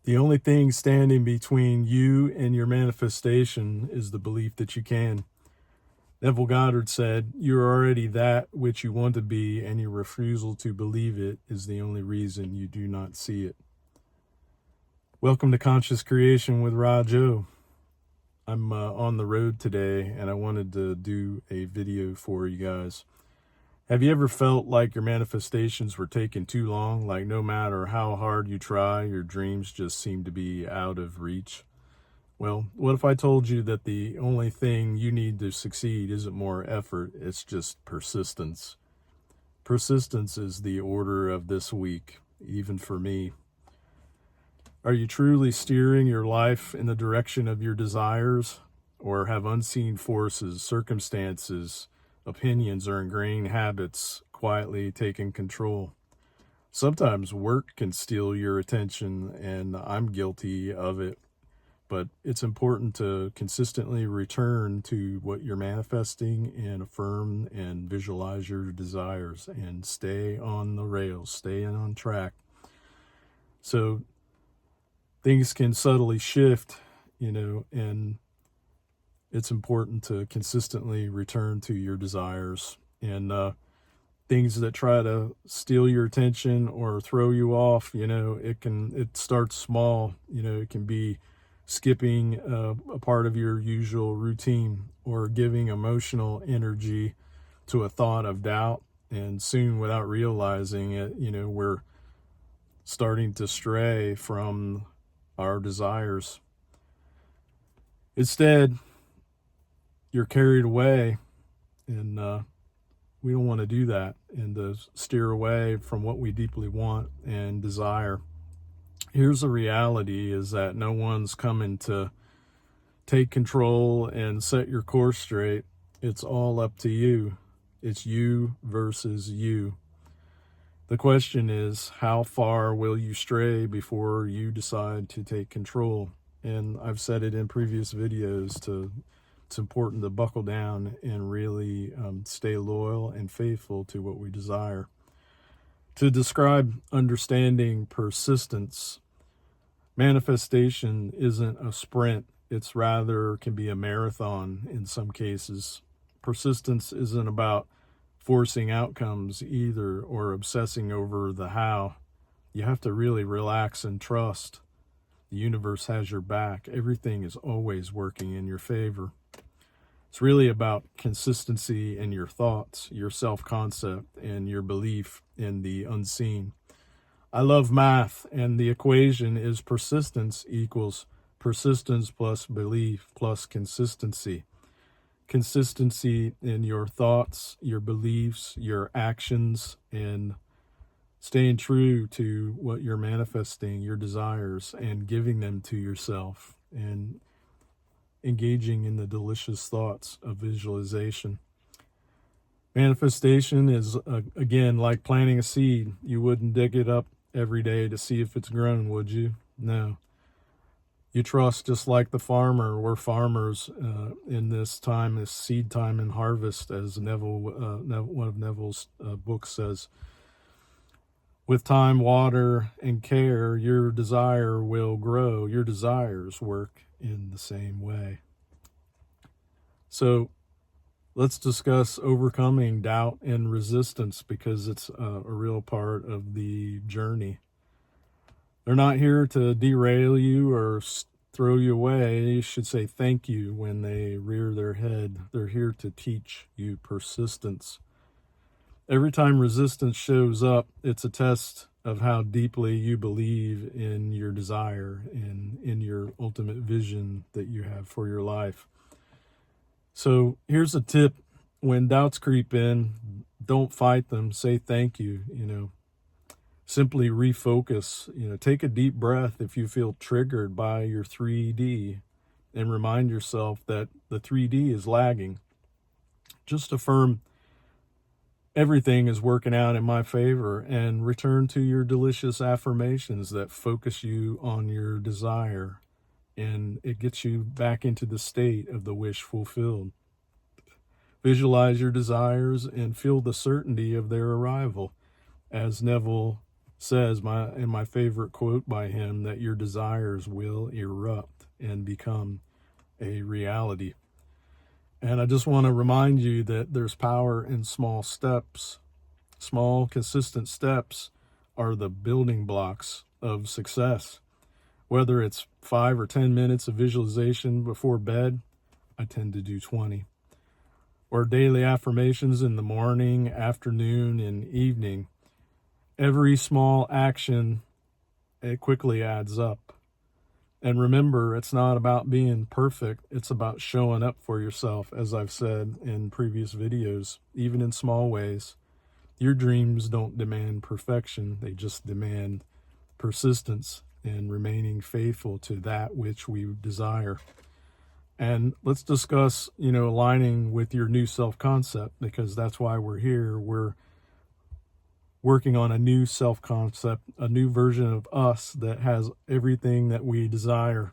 The only thing standing between you and your manifestation is the belief that you can. Neville Goddard said, "You're already that which you want to be, and your refusal to believe it is the only reason you do not see it." Welcome to Conscious Creation with Rahjo. I'm on the road today, and I wanted to do a video for you guys. Have you ever felt like your manifestations were taking too long? Like no matter how hard you try, your dreams just seem to be out of reach? Well, what if I told you that the only thing you need to succeed isn't more effort, it's just persistence? Persistence is the order of this week, even for me. Are you truly steering your life in the direction of your desires, or have unseen forces, circumstances, opinions, or ingrained habits quietly taken control? Sometimes work can steal your attention, and I'm guilty of it. But it's important to consistently return to what you're manifesting and affirm and visualize your desires and stay on the rails, stay on track. So things can subtly shift, and it's important to consistently return to your desires. And things that try to steal your attention or throw you off, it starts small. It can be skipping a part of your usual routine, or giving emotional energy to a thought of doubt, and soon, without realizing it, we're starting to stray from our desires. Instead, you're carried away, and we don't want to do that, and to steer away from what we deeply want and desire. Here's the reality, is that no one's coming to take control and set your course straight. It's all up to you. It's you versus you. The question is, how far will you stray before you decide to take control? And I've said it in previous videos, it's important to buckle down and really stay loyal and faithful to what we desire. To describe understanding persistence, manifestation isn't a sprint. It's rather can be a marathon in some cases. Persistence isn't about forcing outcomes either, or obsessing over the how. You have to really relax and trust. The universe has your back. Everything is always working in your favor. It's really about consistency in your thoughts, your self-concept, and your belief in the unseen. I love math, and the equation is persistence equals persistence plus belief plus consistency. Consistency in your thoughts, your beliefs, your actions, and staying true to what you're manifesting, your desires, and giving them to yourself, and engaging in the delicious thoughts of visualization. Manifestation is, again, like planting a seed. You wouldn't dig it up every day to see if it's grown, would you? No. You trust, just like the farmer. We're farmers in this time, this seed time and harvest, as one of Neville's books says. With time, water, and care, your desire will grow. Your desires work in the same way. So let's discuss overcoming doubt and resistance, because it's a real part of the journey. They're not here to derail you or throw you away. You should say thank you when they rear their head. They're here to teach you persistence. Every time resistance shows up, it's a test of how deeply you believe in your desire and in your ultimate vision that you have for your life. So here's a tip. When doubts creep in, don't fight them. Say thank you, Simply refocus, take a deep breath if you feel triggered by your 3D, and remind yourself that the 3D is lagging. Just affirm everything is working out in my favor, and return to your delicious affirmations that focus you on your desire, and it gets you back into the state of the wish fulfilled. Visualize your desires and feel the certainty of their arrival. As Neville says, in my favorite quote by him, that your desires will erupt and become a reality. And I just want to remind you that there's power in small steps. Small, consistent steps are the building blocks of success. Whether it's 5 or 10 minutes of visualization before bed, I tend to do 20. Or daily affirmations in the morning, afternoon, and evening. Every small action, it quickly adds up. And remember, it's not about being perfect. It's about showing up for yourself, as I've said in previous videos, even in small ways. Your dreams don't demand perfection. They just demand persistence and remaining faithful to that which we desire. And let's discuss, aligning with your new self-concept, because that's why we're here. We're working on a new self-concept, a new version of us that has everything that we desire.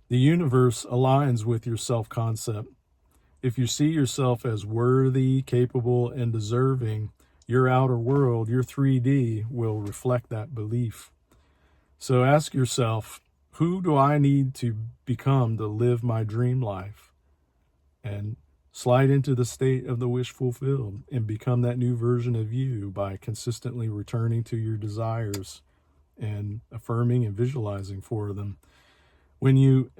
The universe aligns with your self-concept. If you see yourself as worthy, capable, and deserving, your outer world, your 3D, will reflect that belief. So ask yourself, who do I need to become to live my dream life? And slide into the state of the wish fulfilled and become that new version of you by consistently returning to your desires and affirming and visualizing for them. When you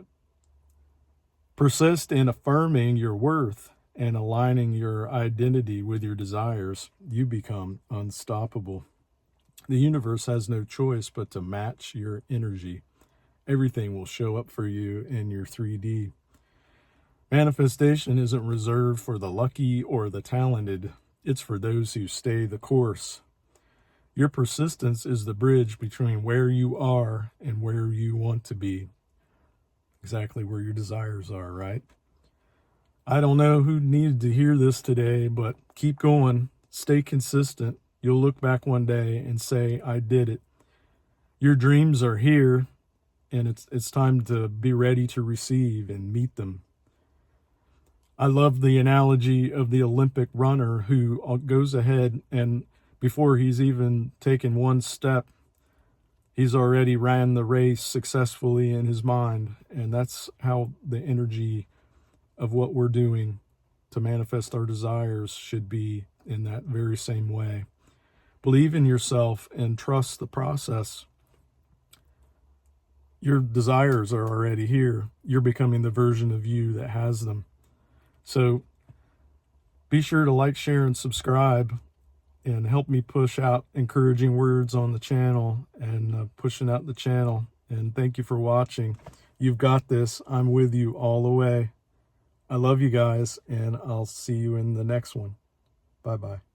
persist in affirming your worth and aligning your identity with your desires, you become unstoppable. The universe has no choice but to match your energy. Everything will show up for you in your 3D. Manifestation isn't reserved for the lucky or the talented. It's for those who stay the course. Your persistence is the bridge between where you are and where you want to be. Exactly where your desires are, right? I don't know who needed to hear this today, but keep going. Stay consistent. You'll look back one day and say, I did it. Your dreams are here, and it's time to be ready to receive and meet them. I love the analogy of the Olympic runner who goes ahead and before he's even taken one step, he's already ran the race successfully in his mind. And that's how the energy of what we're doing to manifest our desires should be, in that very same way. Believe in yourself and trust the process. Your desires are already here. You're becoming the version of you that has them. So be sure to like, share, and subscribe, and help me push out encouraging words on the channel and pushing out the channel. And thank you for watching. You've got this. I'm with you all the way. I love you guys, and I'll see you in the next one. Bye-bye.